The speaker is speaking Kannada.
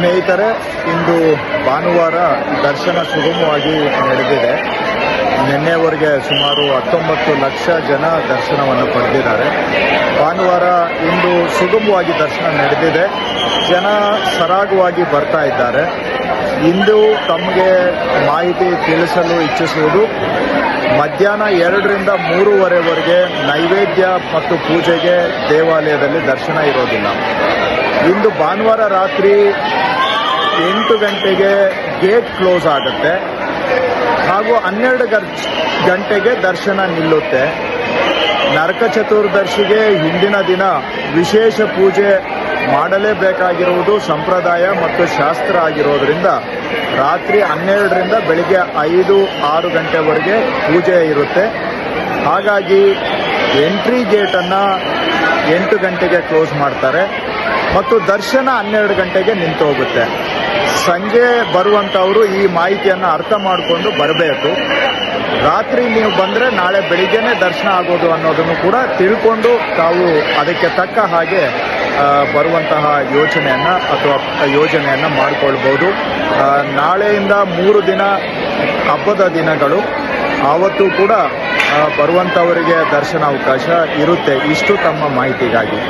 ಸ್ನೇಹಿತರೆ, ಇಂದು ಭಾನುವಾರ ದರ್ಶನ ಸುಗಮವಾಗಿ ನಡೆದಿದೆ. ನಿನ್ನೆವರೆಗೆ ಸುಮಾರು 19 ಲಕ್ಷ ಜನ ದರ್ಶನವನ್ನು ಪಡೆದಿದ್ದಾರೆ. ಭಾನುವಾರ ಇಂದು ಸುಗಮವಾಗಿ ದರ್ಶನ ನಡೆದಿದೆ. ಜನ ಸರಾಗವಾಗಿ ಬರ್ತಾ ಇದ್ದಾರೆ. ಇಂದು ತಮಗೆ ಮಾಹಿತಿ ತಿಳಿಸಲು ಇಚ್ಛಿಸುವುದು, ಮಧ್ಯಾಹ್ನ 2ರಿಂದ 3:30ವರೆಗೆ ನೈವೇದ್ಯ ಮತ್ತು ಪೂಜೆಗೆ ದೇವಾಲಯದಲ್ಲಿ ದರ್ಶನ ಇರೋದಿಲ್ಲ. ಇಂದು ಭಾನುವಾರ ರಾತ್ರಿ 8 ಗಂಟೆಗೆ ಗೇಟ್ ಕ್ಲೋಸ್ ಆಗುತ್ತೆ ಹಾಗೂ 12 ಗಂಟೆಗೆ ದರ್ಶನ ನಿಲ್ಲುತ್ತೆ. ನರಕ ಚತುರ್ದಶಿಗೆ ಹಿಂದಿನ ದಿನ ವಿಶೇಷ ಪೂಜೆ ಮಾಡಲೇಬೇಕಾಗಿರುವುದು ಸಂಪ್ರದಾಯ ಮತ್ತು ಶಾಸ್ತ್ರ ಆಗಿರೋದ್ರಿಂದ ರಾತ್ರಿ 12ರಿಂದ ಬೆಳಿಗ್ಗೆ 5-6 ಗಂಟೆವರೆಗೆ ಪೂಜೆ ಇರುತ್ತೆ. ಹಾಗಾಗಿ ಎಂಟ್ರಿ ಗೇಟನ್ನು 8 ಗಂಟೆಗೆ ಕ್ಲೋಸ್ ಮಾಡ್ತಾರೆ ಮತ್ತು ದರ್ಶನ 12 ಗಂಟೆಗೆ ನಿಂತು ಹೋಗುತ್ತೆ. ಸಂಜೆ ಬರುವಂಥವರು ಈ ಮಾಹಿತಿಯನ್ನು ಅರ್ಥ ಮಾಡಿಕೊಂಡು ಬರಬೇಕು. ರಾತ್ರಿ ನೀವು ಬಂದರೆ ನಾಳೆ ಬೆಳಿಗ್ಗೆನೇ ದರ್ಶನ ಆಗೋದು ಅನ್ನೋದನ್ನು ಕೂಡ ತಿಳ್ಕೊಂಡು ತಾವು ಅದಕ್ಕೆ ತಕ್ಕ ಹಾಗೆ ಬರುವಂತಹ ಯೋಜನೆಯನ್ನು ಮಾಡಿಕೊಳ್ಬೋದು. ನಾಳೆಯಿಂದ 3 ದಿನ ಹಬ್ಬದ ದಿನಗಳು, ಆವತ್ತೂ ಕೂಡ ಬರುವಂಥವರಿಗೆ ದರ್ಶನ ಅವಕಾಶ ಇರುತ್ತೆ. ಇಷ್ಟು ತಮ್ಮ ಮಾಹಿತಿಗಾಗಿ.